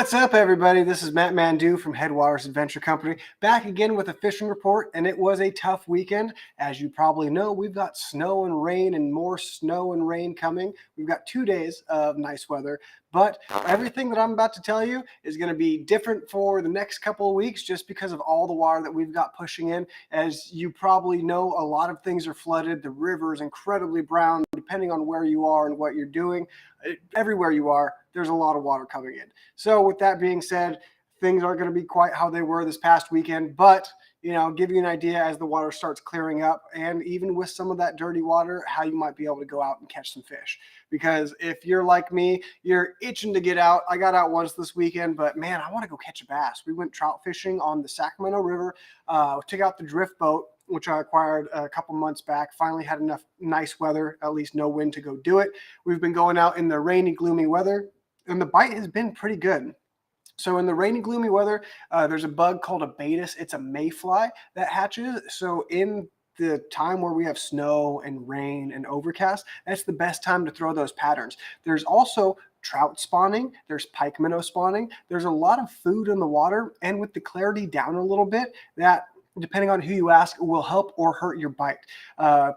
What's up, everybody? This is Matt Mandu from Headwaters Adventure Company, back again with a fishing report, and it was a tough weekend. As you probably know, we've got snow and rain and more snow and rain coming. We've got 2 days of nice weather, but everything that I'm about to tell you is going to be different for the next couple of weeks just because of all the water that we've got pushing in. As you probably know, a lot of things are flooded. The river is incredibly brown, depending on where you are and what you're doing. Everywhere you are, there's a lot of water coming in. So with that being said, things aren't going to be quite how they were this past weekend, but give you an idea as the water starts clearing up, and even with some of that dirty water, how you might be able to go out and catch some fish. Because if you're like me, you're itching to get out. I got out once this weekend, but man, I want to go catch a bass. We went trout fishing on the Sacramento River, took out the drift boat, which I acquired a couple months back. Finally had enough nice weather, at least no wind, to go do it. We've been going out in the rainy, gloomy weather, and the bite has been pretty good. So in the rainy, gloomy weather, there's a bug called a baetis. It's a mayfly that hatches. So in the time where we have snow and rain and overcast, that's the best time to throw those patterns. There's also trout spawning. There's pike minnow spawning. There's a lot of food in the water, and with the clarity down a little bit, that, depending on who you ask, will help or hurt your bite.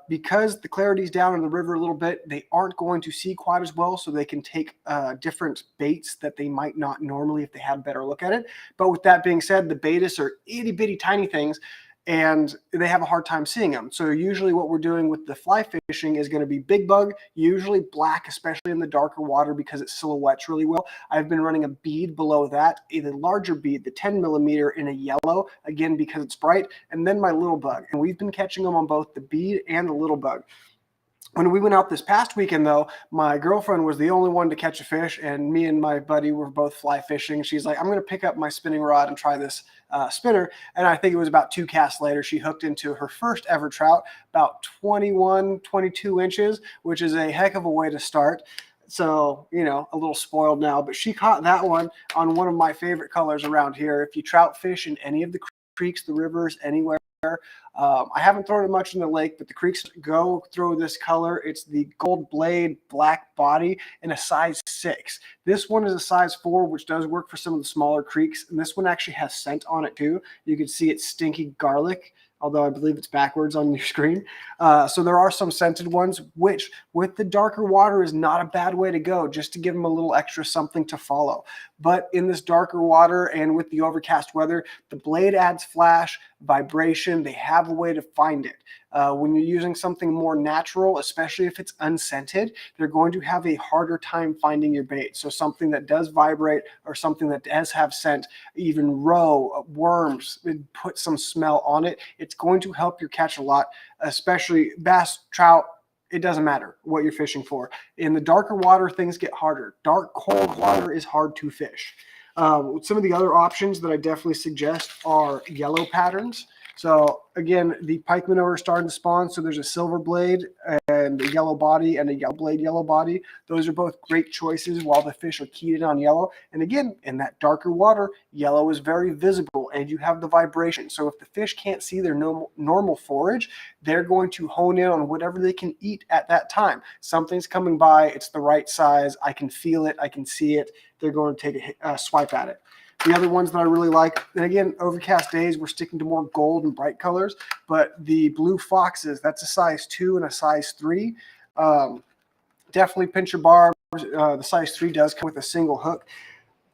Because the clarity's down in the river a little bit, they aren't going to see quite as well, so they can take different baits that they might not normally if they had a better look at it. But with that being said, the baetis are itty bitty tiny things, and they have a hard time seeing them. So usually what we're doing with the fly fishing is going to be big bug, usually black, especially in the darker water because it silhouettes really well. I've been running a bead below that, a larger bead, the 10 millimeter in a yellow, again, because it's bright, and then my little bug. And we've been catching them on both the bead and the little bug. When we went out this past weekend, though, my girlfriend was the only one to catch a fish, and me and my buddy were both fly fishing. She's like, I'm going to pick up my spinning rod and try this spinner. And I think it was about 2 casts later, she hooked into her first ever trout, about 21, 22 inches, which is a heck of a way to start. So, a little spoiled now, but she caught that one on one of my favorite colors around here. If you trout fish in any of the creeks, the rivers, anywhere, I haven't thrown it much in the lake, but the creeks go throw this color. It's the gold blade, black body, and a size 6. This one is a size 4, which does work for some of the smaller creeks. And this one actually has scent on it too. You can see it's stinky garlic, although I believe it's backwards on your screen. So there are some scented ones, which with the darker water is not a bad way to go, just to give them a little extra something to follow. But in this darker water and with the overcast weather, the blade adds flash, vibration. They have a way to find it. When you're using something more natural, especially if it's unscented, they're going to have a harder time finding your bait. So something that does vibrate or something that does have scent, even roe, worms, put some smell on it, it's going to help your catch a lot, especially bass, trout. It doesn't matter what you're fishing for. In the darker water, things get harder. Dark, cold water is hard to fish. Some of the other options that I definitely suggest are yellow patterns. So again, the pike minnow are starting to spawn. So there's a silver blade and a yellow body and a yellow blade, yellow body. Those are both great choices while the fish are keyed in on yellow. And again, in that darker water, yellow is very visible and you have the vibration. So if the fish can't see their normal forage, they're going to hone in on whatever they can eat at that time. Something's coming by. It's the right size. I can feel it. I can see it. They're going to take a swipe at it. The other ones that I really like, and again, overcast days, we're sticking to more gold and bright colors, but the blue foxes, that's a size 2 and a size 3. Definitely pinch your barb. The size 3 does come with a single hook.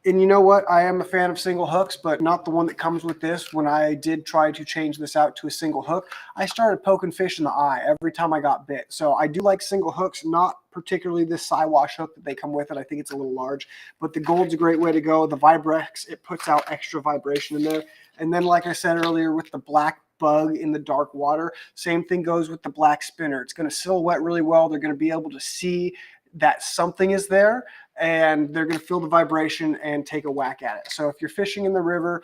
And you know what? I am a fan of single hooks, but not the one that comes with this. When I did try to change this out to a single hook, I started poking fish in the eye every time I got bit. So I do like single hooks, not particularly this Siwash hook that they come with it. I think it's a little large, but the gold's a great way to go. The Vibrex, it puts out extra vibration in there. And then, like I said earlier, with the black bug in the dark water, same thing goes with the black spinner. It's going to silhouette really well. They're going to be able to see that something is there, and they're going to feel the vibration and take a whack at it. So if you're fishing in the river,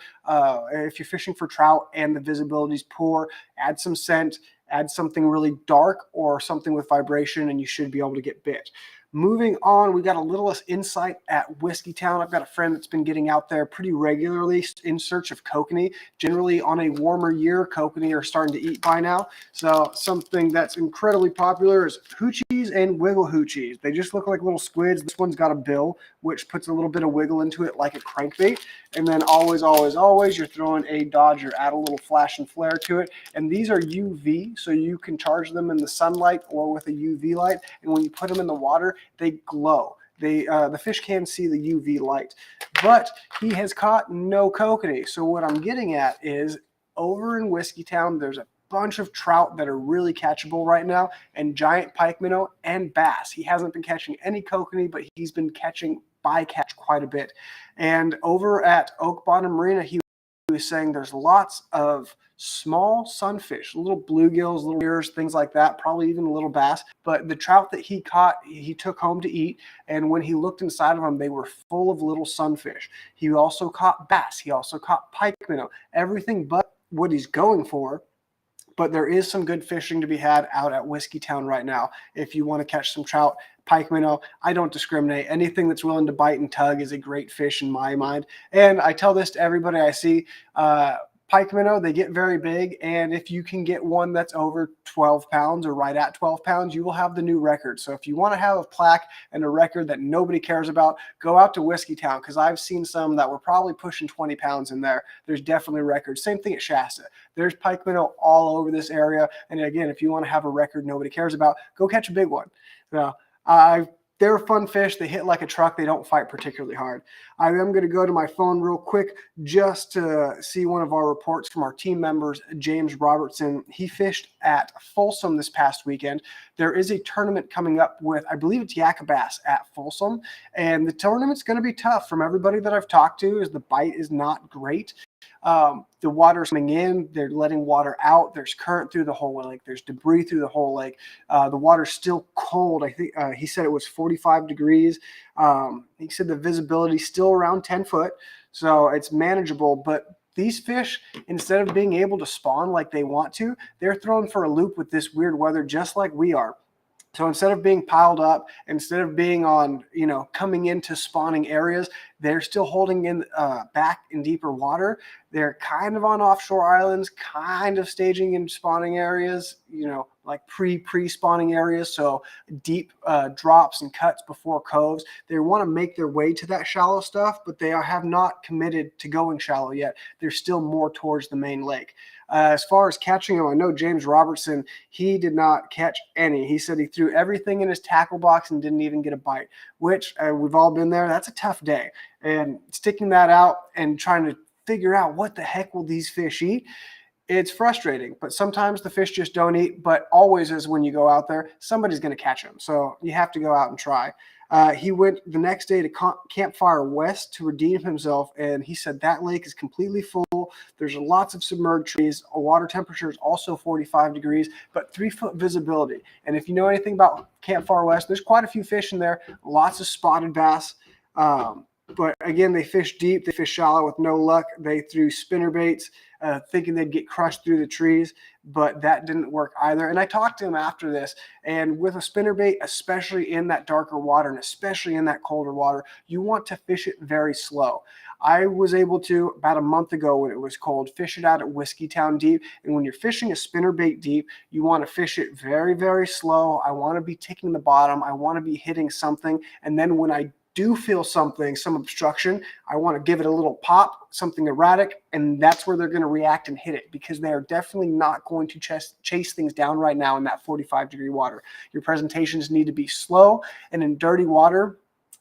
if you're fishing for trout and the visibility is poor, add some scent, add something really dark or something with vibration, and you should be able to get bit. Moving on, we got a little insight at Whiskeytown. I've got a friend that's been getting out there pretty regularly in search of kokanee. Generally, on a warmer year, kokanee are starting to eat by now. So something that's incredibly popular is hoochies and wiggle hoochies. They just look like little squids. This one's got a bill, which puts a little bit of wiggle into it like a crankbait. And then always, always, always, you're throwing a dodger, add a little flash and flare to it. And these are UV, so you can charge them in the sunlight or with a UV light. And when you put them in the water, they glow. The fish can see the UV light. But he has caught no kokanee. So what I'm getting at is over in Whiskeytown, there's a bunch of trout that are really catchable right now, and giant pike minnow and bass. He hasn't been catching any kokanee, but he's been catching bycatch quite a bit. And over at Oak Bottom Marina, he was saying there's lots of small sunfish, little bluegills, little ears, things like that, probably even a little bass. But the trout that he caught, he took home to eat. And when he looked inside of them, they were full of little sunfish. He also caught bass. He also caught pike minnow, everything but what he's going for. But there is some good fishing to be had out at Whiskeytown right now. If you want to catch some trout, pike minnow, I don't discriminate. Anything that's willing to bite and tug is a great fish in my mind. And I tell this to everybody I see, pike minnow, they get very big. And if you can get one that's over 12 pounds or right at 12 pounds, you will have the new record. So if you want to have a plaque and a record that nobody cares about, go out to Whiskeytown, because I've seen some that were probably pushing 20 pounds in there. There's definitely records. Same thing at Shasta. There's pike minnow all over this area. And again, if you want to have a record nobody cares about, go catch a big one. So, they're fun fish. They hit like a truck. They don't fight particularly hard. I am going to go to my phone real quick just to see one of our reports from our team members, James Robertson. He fished at Folsom this past weekend. There is a tournament coming up with, I believe it's Yakka Bass at Folsom. And the tournament's going to be tough. From everybody that I've talked to, is the bite is not great. The water's coming in, they're letting water out, there's current through the whole lake, there's debris through the whole lake. The water's still cold. I think he said it was 45 degrees. He said the visibility still around 10 foot, so it's manageable. But these fish, instead of being able to spawn like they want to, they're thrown for a loop with this weird weather, just like we are. So instead of being piled up, instead of being on, coming into spawning areas, they're still holding in back in deeper water. They're kind of on offshore islands, kind of staging in spawning areas, like pre-spawning areas. So deep drops and cuts before coves. They want to make their way to that shallow stuff, but they have not committed to going shallow yet. They're still more towards the main lake. As far as catching them, I know James Robertson, he did not catch any. He said he threw everything in his tackle box and didn't even get a bite, which we've all been there. That's a tough day. And sticking that out and trying to figure out what the heck will these fish eat, it's frustrating. But sometimes the fish just don't eat, but always is when you go out there, somebody's going to catch them. So you have to go out and try. He went the next day to Campfire West to redeem himself, and he said that lake is completely full. There's lots of submerged trees. Water temperature is also 45 degrees, but 3-foot visibility. And if you know anything about Campfire West, there's quite a few fish in there, lots of spotted bass. But again, they fish deep, they fish shallow with no luck. They threw spinner baits, thinking they'd get crushed through the trees, but that didn't work either. And I talked to him after this, and with a spinner bait, especially in that darker water and especially in that colder water, you want to fish it very slow. I was able to, about a month ago when it was cold, fish it out at Whiskeytown deep. And when you're fishing a spinner bait deep, you want to fish it very, very slow. I want to be ticking the bottom. I want to be hitting something. And then when I do feel something, some obstruction, I want to give it a little pop, something erratic, and that's where they're going to react and hit it, because they are definitely not going to chase things down right now in that 45-degree water. Your presentations need to be slow, and in dirty water,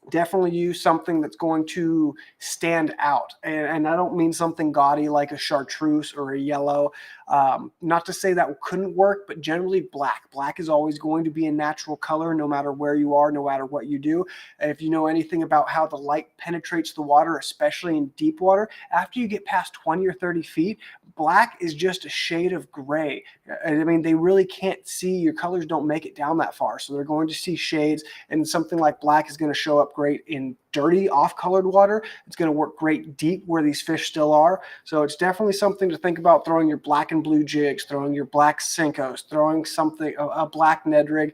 definitely use something that's going to stand out. And I don't mean something gaudy like a chartreuse or a yellow. Not to say that couldn't work, but generally black. Black is always going to be a natural color no matter where you are, no matter what you do. If you know anything about how the light penetrates the water, especially in deep water, after you get past 20 or 30 feet, black is just a shade of gray. I mean, they really can't see. Your colors don't make it down that far, so they're going to see shades, and something like black is going to show up great in dirty off-colored water. It's going to work great deep where these fish still are. So it's definitely something to think about, throwing your black and blue jigs, throwing your black Senkos, throwing something, a black Ned rig.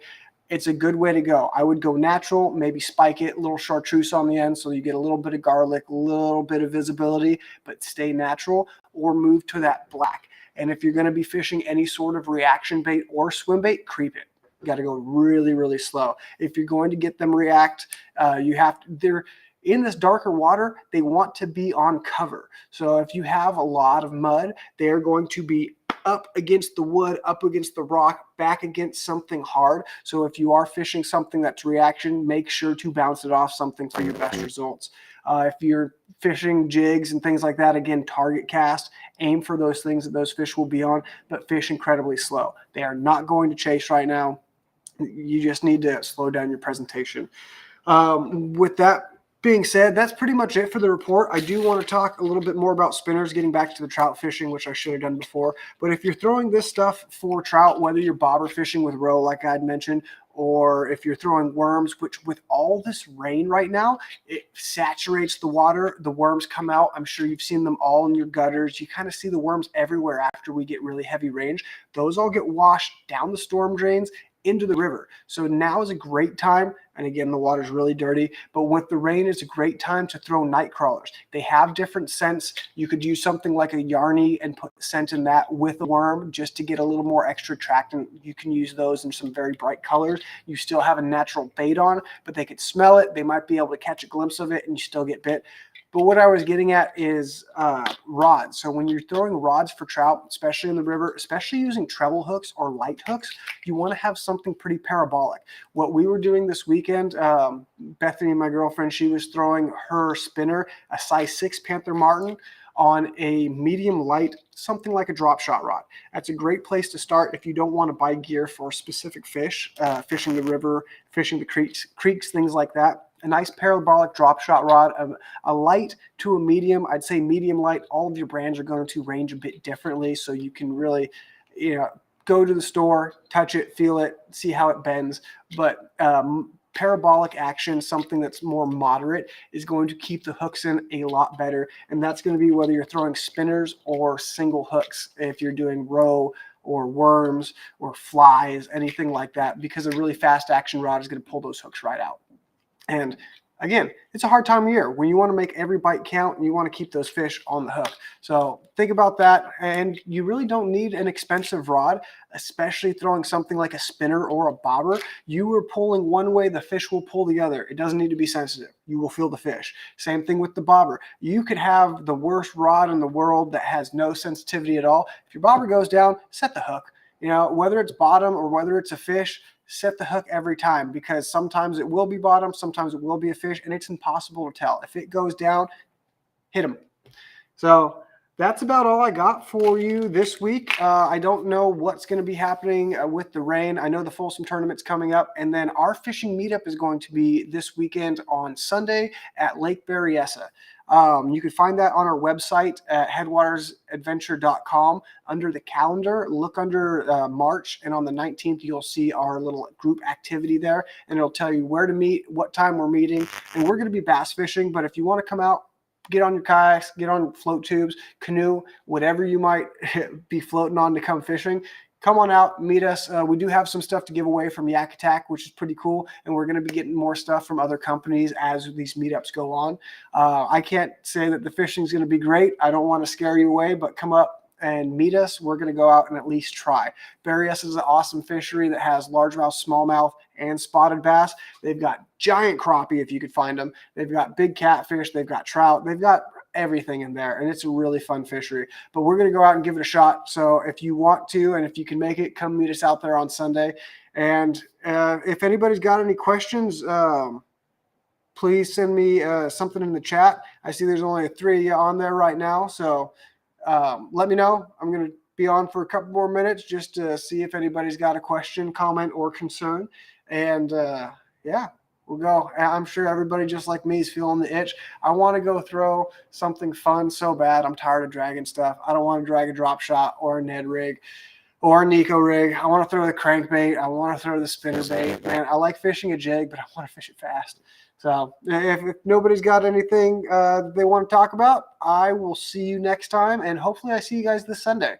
it's a good way to go. I would go natural, maybe spike it, a little chartreuse on the end so you get a little bit of garlic, a little bit of visibility, but stay natural, or move to that black. And if you're going to be fishing any sort of reaction bait or swim bait, creep it. You got to go really, really slow. If you're going to get them react, you have to, they're in this darker water, they want to be on cover. So if you have a lot of mud, they're going to be up against the wood, up against the rock, back against something hard. So if you are fishing something that's reaction, make sure to bounce it off something for your best results. If you're fishing jigs and things like that, again, target cast, aim for those things that those fish will be on, but fish incredibly slow. They are not going to chase right now. You just need to slow down your presentation. With that being said, that's pretty much it for the report. I do want to talk a little bit more about spinners, getting back to the trout fishing, which I should have done before. But if you're throwing this stuff for trout, whether you're bobber fishing with roe, like I'd mentioned, or if you're throwing worms, which with all this rain right now, it saturates the water. The worms come out. I'm sure you've seen them all in your gutters. You kind of see the worms everywhere after we get really heavy rain. Those all get washed down the storm drains into the river. So now is a great time. And again, the water's really dirty, but with the rain, it's a great time to throw night crawlers. They have different scents. You could use something like a Yarny and put scent in that with a worm just to get a little more extra attractant. You can use those in some very bright colors. You still have a natural bait on, but they could smell it. They might be able to catch a glimpse of it and you still get bit. But what I was getting at is rods. So when you're throwing rods for trout, especially in the river, especially using treble hooks or light hooks, you want to have something pretty parabolic. What we were doing this weekend, Bethany, my girlfriend, she was throwing her spinner, a size 6 Panther Martin, on a medium light, something like a drop shot rod. That's a great place to start if you don't want to buy gear for specific fish, fishing the river, fishing the creeks, things like that. A nice parabolic drop shot rod, a light to a medium. I'd say medium light. All of your brands are going to range a bit differently, so you can really, go to the store, touch it, feel it, see how it bends. But parabolic action, something that's more moderate, is going to keep the hooks in a lot better. And that's going to be whether you're throwing spinners or single hooks, if you're doing roe or worms or flies, anything like that, because a really fast action rod is going to pull those hooks right out. And again, it's a hard time of year when you want to make every bite count and you want to keep those fish on the hook. So think about that. And you really don't need an expensive rod, especially throwing something like a spinner or a bobber. You are pulling one way, the fish will pull the other. It doesn't need to be sensitive. You will feel the fish. Same thing with the bobber. You could have the worst rod in the world that has no sensitivity at all. If your bobber goes down, set the hook. Whether it's bottom or whether it's a fish, set the hook every time, because sometimes it will be bottom, sometimes it will be a fish, and it's impossible to tell. If it goes down, hit them. So that's about all I got for you this week. I don't know what's going to be happening with the rain. I know the Folsom tournament's coming up, and then our fishing meetup is going to be this weekend on Sunday at Lake Berryessa. You can find that on our website at headwatersadventure.com under the calendar. Look under March, and on the 19th, you'll see our little group activity there, and it'll tell you where to meet, what time we're meeting, and we're going to be bass fishing. But if you want to come out, get on your kayaks, get on float tubes, canoe, whatever you might be floating on to come fishing. Come on out, meet us. We do have some stuff to give away from Yak Attack, which is pretty cool. And we're going to be getting more stuff from other companies as these meetups go on. I can't say that the fishing is going to be great. I don't want to scare you away, but come up and meet us. We're going to go out and at least try. Berryessa is an awesome fishery that has largemouth, smallmouth, and spotted bass. They've got giant crappie if you could find them. They've got big catfish. They've got trout. They've got everything in there, and it's a really fun fishery. But we're going to go out and give it a shot. So if you want to, and if you can make it, come meet us out there on Sunday. And if anybody's got any questions, please send me something in the chat. I see there's only 3 of you on there right now. So let me know. I'm going to be on for a couple more minutes just to see if anybody's got a question, comment, or concern. And yeah, we'll go. I'm sure everybody just like me is feeling the itch. I want to go throw something fun so bad. I'm tired of dragging stuff. I don't want to drag a drop shot or a Ned rig or a Nico rig. I want to throw the crankbait. I want to throw the spinner bait. Man, I like fishing a jig, but I want to fish it fast. So if nobody's got anything they want to talk about, I will see you next time. And hopefully I see you guys this Sunday.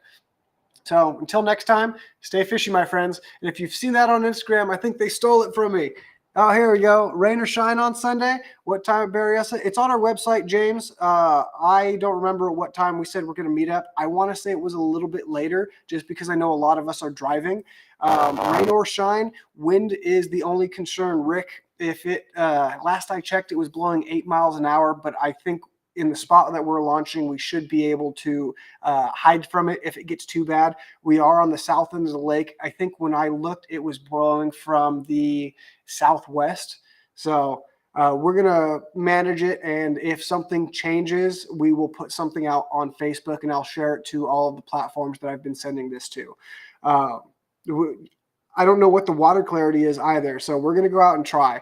So until next time, stay fishy, my friends. And if you've seen that on Instagram, I think they stole it from me. Oh, here we go. Rain or shine on Sunday. What time at Berryessa? It's on our website, James. I don't remember what time we said we're going to meet up. I want to say it was a little bit later, just because I know a lot of us are driving. Rain or shine, wind is the only concern, Rick. If it last I checked, it was blowing 8 miles an hour, but I think in the spot that we're launching, we should be able to hide from it if it gets too bad. We are on the south end of the lake. I think when I looked, it was blowing from the southwest. So we're going to manage it. And if something changes, we will put something out on Facebook, and I'll share it to all of the platforms that I've been sending this to. I don't know what the water clarity is either. So we're going to go out and try.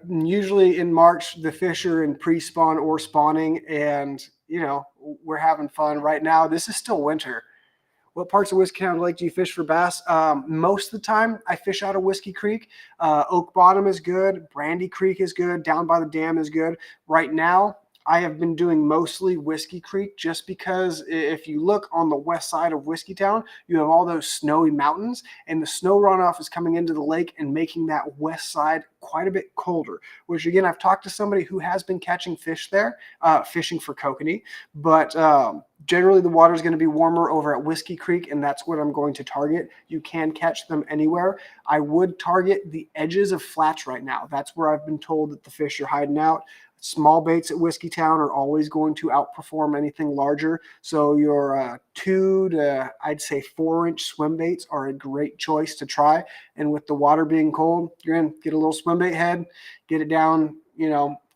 Usually in March, the fish are in pre-spawn or spawning, and, we're having fun right now. This is still winter. What parts of Whiskeytown Lake do you fish for bass? Most of the time, I fish out of Whiskey Creek. Oak Bottom is good. Brandy Creek is good. Down by the dam is good. Right now, I have been doing mostly Whiskey Creek, just because if you look on the west side of Whiskeytown, you have all those snowy mountains, and the snow runoff is coming into the lake and making that west side quite a bit colder, which, again, I've talked to somebody who has been catching fish there, fishing for kokanee, but generally the water is going to be warmer over at Whiskey Creek, and that's what I'm going to target. You can catch them anywhere. I would target the edges of flats right now. That's where I've been told that the fish are hiding out. Small baits at Whiskeytown are always going to outperform anything larger. So your 2 to, I'd say, 4-inch swim baits are a great choice to try. And with the water being cold, you're going to get a little swim bait head, get it down,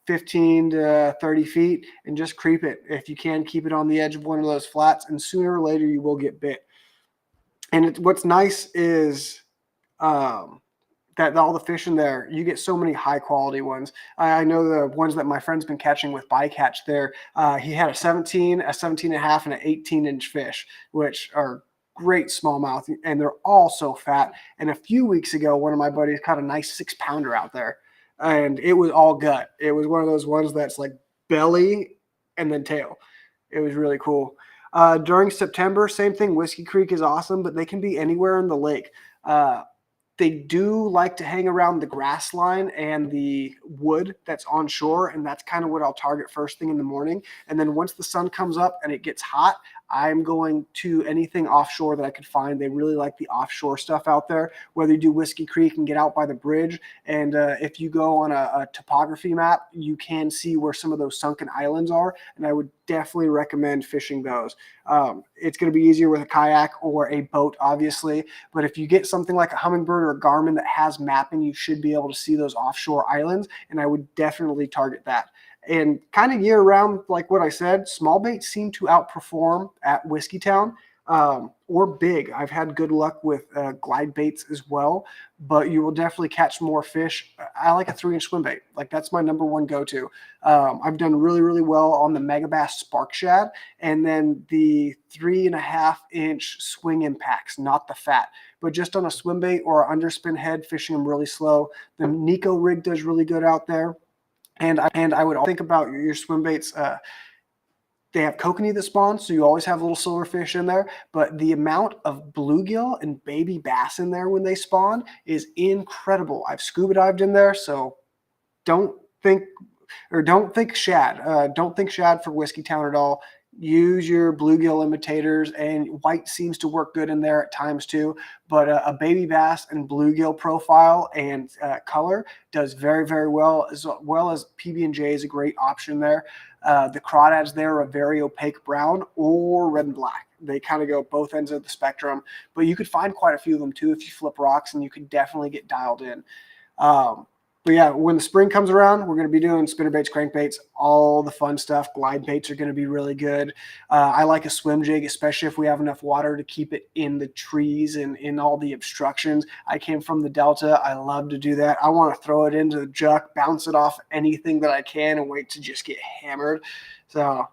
15 to 30 feet, and just creep it. If you can, keep it on the edge of one of those flats, and sooner or later you will get bit. And what's nice is that all the fish in there, you get so many high quality ones. I know the ones that my friend's been catching with bycatch there. He had a 17, a 17 and a half, and an 18-inch fish, which are great smallmouth, and they're all so fat. And a few weeks ago, one of my buddies caught a nice 6-pounder out there, and it was all gut. It was one of those ones that's like belly and then tail. It was really cool. During September, same thing. Whiskey Creek is awesome, but they can be anywhere in the lake. They do like to hang around the grass line and the wood that's on shore, and that's kind of what I'll target first thing in the morning. And then once the sun comes up and it gets hot, I'm going to anything offshore that I could find. They really like the offshore stuff out there, whether you do Whiskey Creek and get out by the bridge. And if you go on a topography map, you can see where some of those sunken islands are. And I would definitely recommend fishing those. It's going to be easier with a kayak or a boat, obviously. But if you get something like a Humminbird or a Garmin that has mapping, you should be able to see those offshore islands. And I would definitely target that. And kind of year round, like what I said, small baits seem to outperform at Whiskeytown or big. I've had good luck with glide baits as well, but you will definitely catch more fish. I like a 3-inch swim bait. Like, that's my number one go-to. I've done really, really well on the Megabass Spark Shad, and then the 3.5-inch swing impacts, not the fat, but just on a swim bait or underspin head, fishing them really slow. The Nico rig does really good out there. And I would think about your swim baits. They have kokanee that spawn, so you always have little silverfish in there. But the amount of bluegill and baby bass in there when they spawn is incredible. I've scuba dived in there, so don't think shad. Don't think shad for Whiskeytown at all. Use your bluegill imitators, and white seems to work good in there at times too. But a baby bass and bluegill profile and color does very, very well as PB&J is a great option there. The crawdads there are a very opaque brown or red and black. They kind of go both ends of the spectrum, but you could find quite a few of them too if you flip rocks, and you could definitely get dialed in. But yeah, when the spring comes around, we're going to be doing spinnerbaits, crankbaits, all the fun stuff. Glide baits are going to be really good. I like a swim jig, especially if we have enough water to keep it in the trees and in all the obstructions. I came from the Delta. I love to do that. I want to throw it into the juck, bounce it off anything that I can, and wait to just get hammered. So,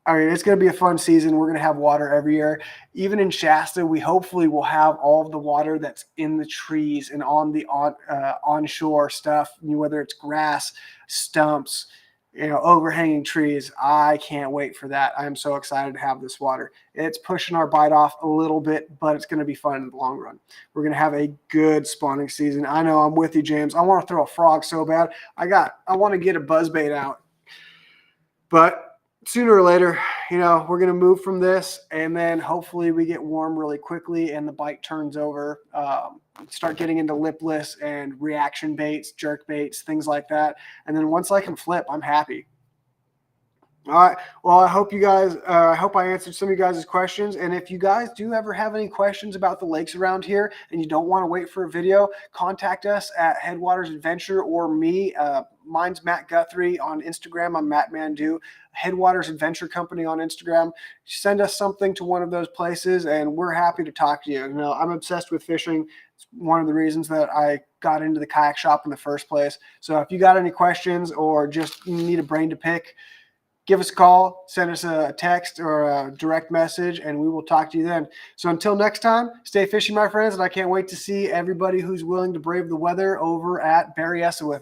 I mean, it's going to be a fun season. We're going to have water every year. Even in Shasta, we hopefully will have all of the water that's in the trees and on the onshore stuff, whether it's grass, stumps, overhanging trees. I can't wait for that. I am so excited to have this water. It's pushing our bite off a little bit, but it's going to be fun in the long run. We're going to have a good spawning season. I know I'm with you, James. I want to throw a frog so bad. I want to get a buzzbait out. But sooner or later, we're going to move from this, and then hopefully we get warm really quickly and the bite turns over. Start getting into lipless and reaction baits, jerk baits, things like that. And then once I can flip, I'm happy. All right. Well, I hope I answered some of you guys' questions. And if you guys do ever have any questions about the lakes around here and you don't want to wait for a video, contact us at Headwaters Adventure or me. Mine's Matt Guthrie on Instagram. I'm Matt Mandu. Headwaters Adventure Company on Instagram. Send us something to one of those places and we're happy to talk to you. I'm obsessed with fishing. It's one of the reasons that I got into the kayak shop in the first place. So if you got any questions or just need a brain to pick, give us a call, send us a text or a direct message, and we will talk to you then. So until next time, stay fishing, my friends, and I can't wait to see everybody who's willing to brave the weather over at Berryessa with me.